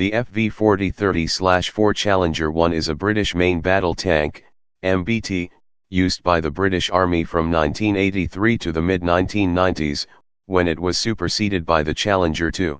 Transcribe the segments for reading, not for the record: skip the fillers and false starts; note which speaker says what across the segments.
Speaker 1: The FV4030/4 Challenger 1 is a British main battle tank, MBT, used by the British Army from 1983 to the mid-1990s, when it was superseded by the Challenger 2.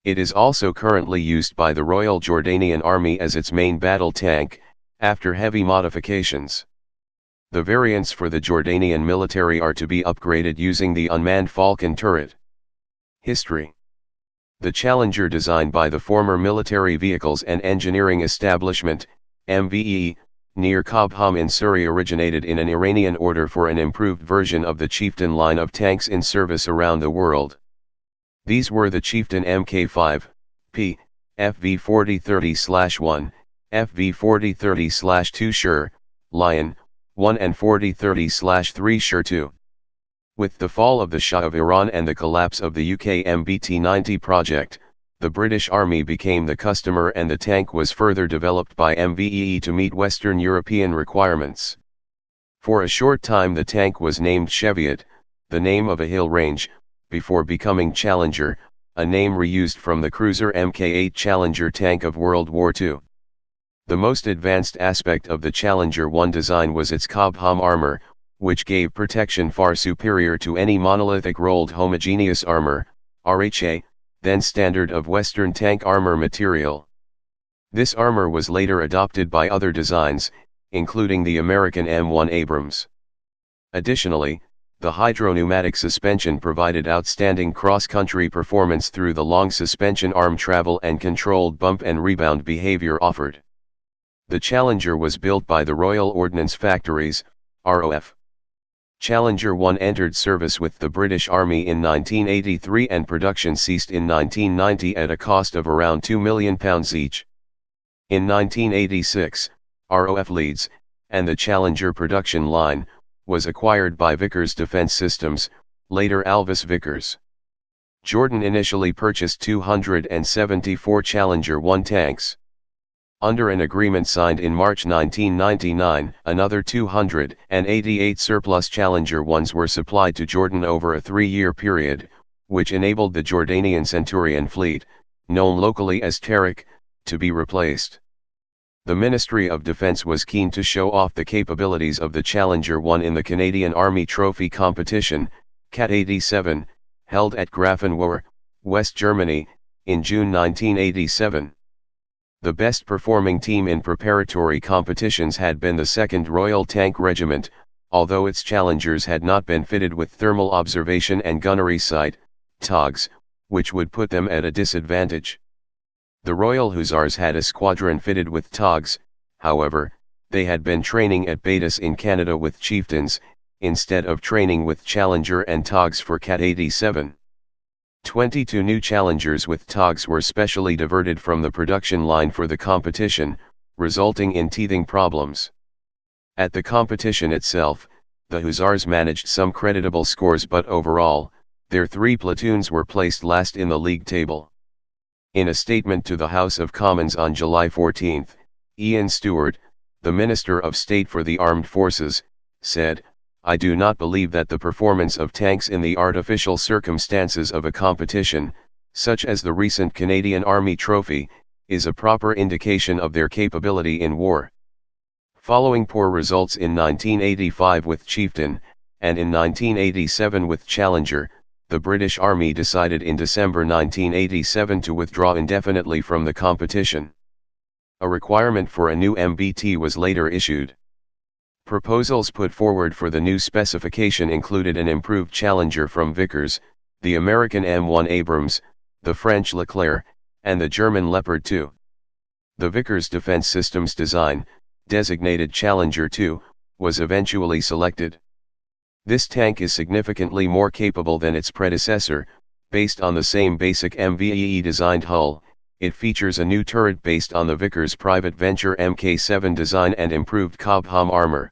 Speaker 1: It is also currently used by the Royal Jordanian Army as its main battle tank, after heavy modifications. The variants for the Jordanian military are to be upgraded using the unmanned Falcon turret. History. The Challenger, designed by the former Military Vehicles and Engineering Establishment, MVE, near Cobham in Surrey, originated in an Iranian order for an improved version of the Chieftain line of tanks in service around the world. These were the Chieftain Mk5, P, FV4030/1, FV4030/2 Sher, Lion, 1 and 4030/3 Sher 2. With the fall of the Shah of Iran and the collapse of the UK MBT-90 project, the British Army became the customer, and the tank was further developed by MVE to meet Western European requirements. For a short time the tank was named Cheviot, the name of a hill range, before becoming Challenger, a name reused from the cruiser Mk8 Challenger tank of World War II. The most advanced aspect of the Challenger 1 design was its Cobham armor, which gave protection far superior to any monolithic rolled homogeneous armor, RHA, then standard of Western tank armor material. This armor was later adopted by other designs, including the American M1 Abrams. Additionally, the hydropneumatic suspension provided outstanding cross-country performance through the long suspension arm travel and controlled bump and rebound behavior offered. The Challenger was built by the Royal Ordnance Factories, ROF. Challenger 1 entered service with the British Army in 1983 and production ceased in 1990 at a cost of around £2 million each. In 1986, ROF Leeds, and the Challenger production line, was acquired by Vickers Defence Systems, later Alvis Vickers. Jordan initially purchased 274 Challenger 1 tanks. Under an agreement signed in March 1999, another 288 surplus Challenger 1s were supplied to Jordan over a 3-year period, which enabled the Jordanian Centurion fleet, known locally as Tariq, to be replaced. The Ministry of Defence was keen to show off the capabilities of the Challenger 1 in the Canadian Army Trophy competition, CAT 87, held at Grafenwohr, West Germany, in June 1987. The best performing team in preparatory competitions had been the 2nd Royal Tank Regiment, although its Challengers had not been fitted with thermal observation and gunnery sight, TOGs, which would put them at a disadvantage. The Royal Hussars had a squadron fitted with TOGs, however, they had been training at Betis in Canada with Chieftains, instead of training with Challenger and TOGs for CAT 87. 22 new Challengers with TOGs were specially diverted from the production line for the competition, resulting in teething problems. At the competition itself, the Hussars managed some creditable scores, but overall, their 3 platoons were placed last in the league table. In a statement to the House of Commons on July 14, Ian Stewart, the Minister of State for the Armed Forces, said, "I do not believe that the performance of tanks in the artificial circumstances of a competition, such as the recent Canadian Army Trophy, is a proper indication of their capability in war." Following poor results in 1985 with Chieftain, and in 1987 with Challenger, the British Army decided in December 1987 to withdraw indefinitely from the competition. A requirement for a new MBT was later issued. Proposals put forward for the new specification included an improved Challenger from Vickers, the American M1 Abrams, the French Leclerc, and the German Leopard 2. The Vickers Defence Systems design, designated Challenger 2, was eventually selected. This tank is significantly more capable than its predecessor. Based on the same basic MVE designed hull, it features a new turret based on the Vickers Private Venture Mk7 design and improved Cobham armor.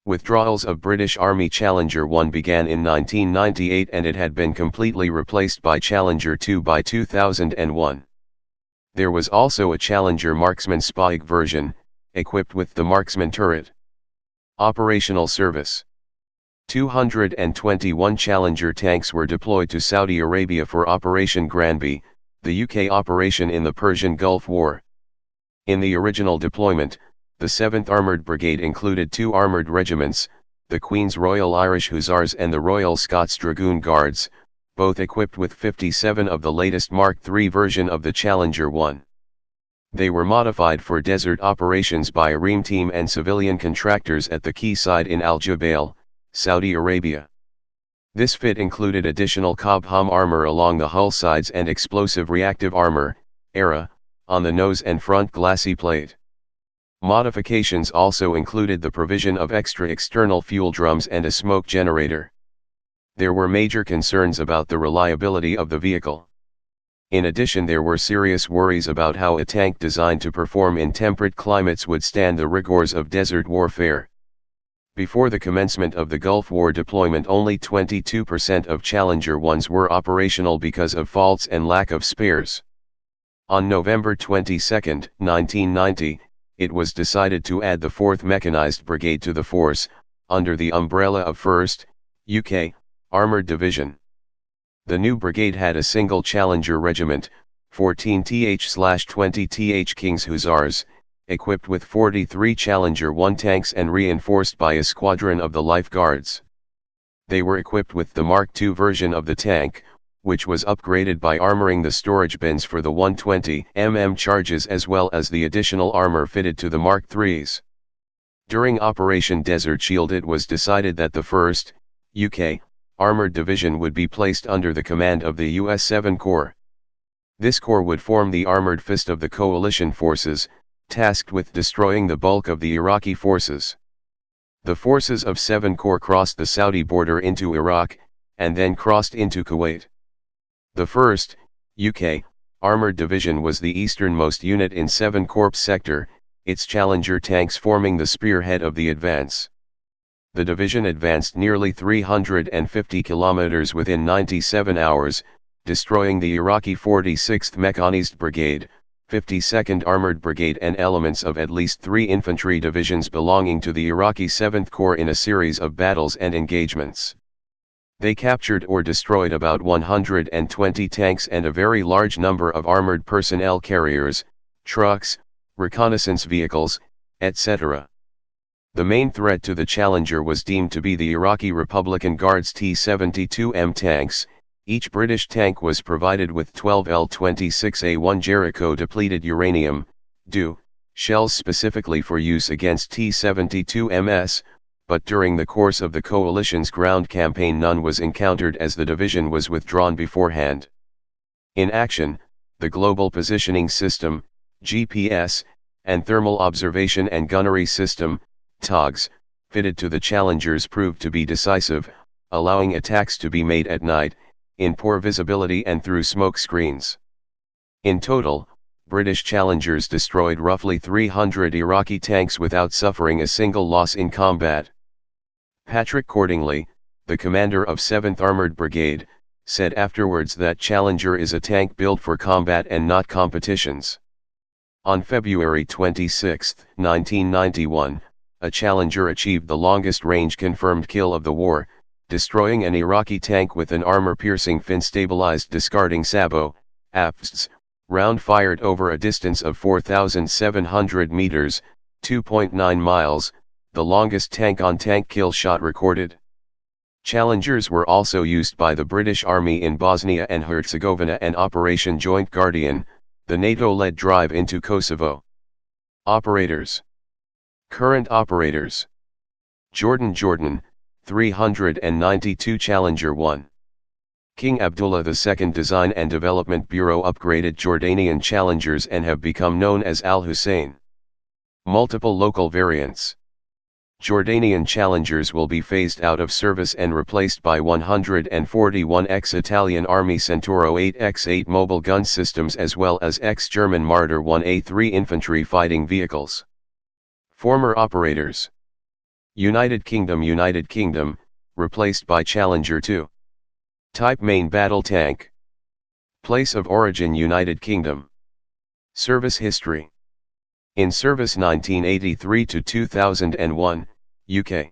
Speaker 1: Withdrawals of British Army Challenger 1 began in 1998 and it had been completely replaced by Challenger 2 by 2001. There was also a Challenger Marksman Spike version, equipped with the Marksman turret. Operational service. 221 Challenger tanks were deployed to Saudi Arabia for Operation Granby, the UK operation in the Persian Gulf War. In the original deployment, the 7th Armoured Brigade included 2 armoured regiments, the Queen's Royal Irish Hussars and the Royal Scots Dragoon Guards, both equipped with 57 of the latest Mark III version of the Challenger 1. They were modified for desert operations by a REAM team and civilian contractors at the quayside in Al Jubail, Saudi Arabia. This fit included additional Cobham armor along the hull sides and explosive reactive armor, ERA, on the nose and front glacis plate. Modifications also included the provision of extra external fuel drums and a smoke generator. There were major concerns about the reliability of the vehicle. In addition, there were serious worries about how a tank designed to perform in temperate climates would stand the rigors of desert warfare. Before the commencement of the Gulf War deployment, only 22% of Challenger 1s were operational because of faults and lack of spares. On November 22, 1990, it was decided to add the 4th Mechanized Brigade to the force, under the umbrella of 1st, UK, Armoured Division. The new brigade had a single Challenger regiment, 14th/20th King's Hussars, equipped with 43 Challenger 1 tanks and reinforced by a squadron of the Life Guards. They were equipped with the Mark II version of the tank, which was upgraded by armoring the storage bins for the 120 mm charges as well as the additional armor fitted to the Mark IIIs. During Operation Desert Shield, it was decided that the 1st, UK, Armored Division would be placed under the command of the US 7 Corps. This corps would form the armored fist of the coalition forces, tasked with destroying the bulk of the Iraqi forces. The forces of 7 Corps crossed the Saudi border into Iraq, and then crossed into Kuwait. The 1st, UK, Armored Division was the easternmost unit in 7 Corps sector, its Challenger tanks forming the spearhead of the advance. The division advanced nearly 350 kilometers within 97 hours, destroying the Iraqi 46th Mechanized Brigade, 52nd Armored Brigade and elements of at least 3 infantry divisions belonging to the Iraqi 7th Corps in a series of battles and engagements. They captured or destroyed about 120 tanks and a very large number of armored personnel carriers, trucks, reconnaissance vehicles, etc. The main threat to the Challenger was deemed to be the Iraqi Republican Guards T-72M tanks. Each British tank was provided with 12 L-26A1 Jericho-depleted uranium, DU, shells specifically for use against T-72MS, but during the course of the coalition's ground campaign none was encountered as the division was withdrawn beforehand. In action, the Global Positioning System, GPS, and Thermal Observation and Gunnery System, TOGS, fitted to the Challengers proved to be decisive, allowing attacks to be made at night, in poor visibility and through smoke screens. In total, British Challengers destroyed roughly 300 Iraqi tanks without suffering a single loss in combat. Patrick Cordingley, the commander of 7th Armoured Brigade, said afterwards that Challenger is a tank built for combat and not competitions. On February 26, 1991, a Challenger achieved the longest-range confirmed kill of the war, destroying an Iraqi tank with an armor-piercing fin-stabilized discarding sabot, APSTS, round fired over a distance of 4,700 meters, 2.9 miles, the longest tank-on-tank kill shot recorded. Challengers were also used by the British Army in Bosnia and Herzegovina and Operation Joint Guardian, the NATO-led drive into Kosovo. Operators. Current operators. Jordan, 392 Challenger 1. King Abdullah II Design and Development Bureau upgraded Jordanian Challengers and have become known as Al Hussein. Multiple local variants. Jordanian Challengers will be phased out of service and replaced by 141 ex-Italian Army Centauro 8x8 mobile gun systems as well as ex-German Marder 1A3 infantry fighting vehicles. Former operators. United Kingdom, replaced by Challenger 2. Type main battle tank. Place of origin United Kingdom. Service history. In service 1983 to 2001, UK.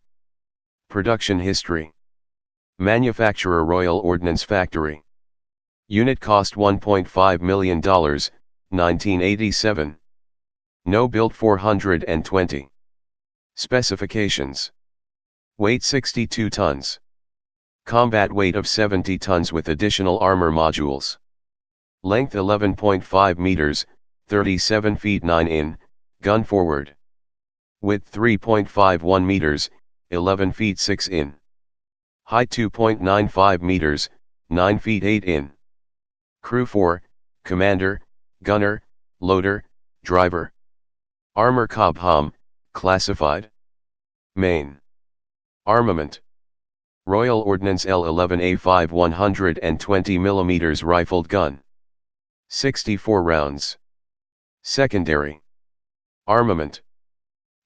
Speaker 1: Production history. Manufacturer Royal Ordnance Factory. Unit cost $1.5 million, 1987. No build 420. Specifications. Weight 62 tons. Combat weight of 70 tons with additional armor modules. Length 11.5 meters, 37 feet 9 in, gun forward. Width 3.51 meters, 11 feet 6 in. Height 2.95 meters, 9 feet 8 in. Crew 4, commander, gunner, loader, driver. Armor Cobham, classified. Main. Armament. Royal Ordnance L11A5 120 mm rifled gun. 64 rounds. Secondary. Armament.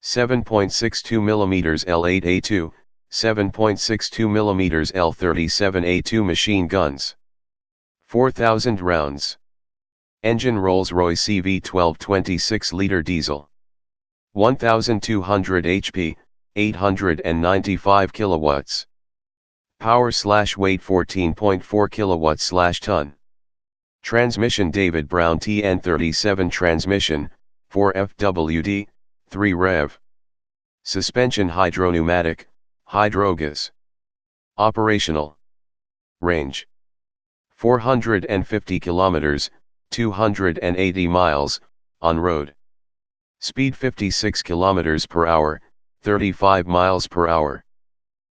Speaker 1: 7.62 mm L8A2, 7.62 mm L37A2 machine guns. 4,000 rounds. Engine Rolls-Royce CV12 26-liter diesel. 1,200 HP, 895 kilowatts. Power/weight 14.4 kilowatts/ton. Transmission David Brown TN37 transmission, 4 FWD, 3 rev. Suspension hydropneumatic, hydrogas. Operational. Range. 450 kilometers, 280 miles, on road. Speed 56 kilometers per hour, 35 miles per hour.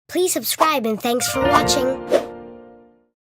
Speaker 2: Please subscribe and thanks for watching.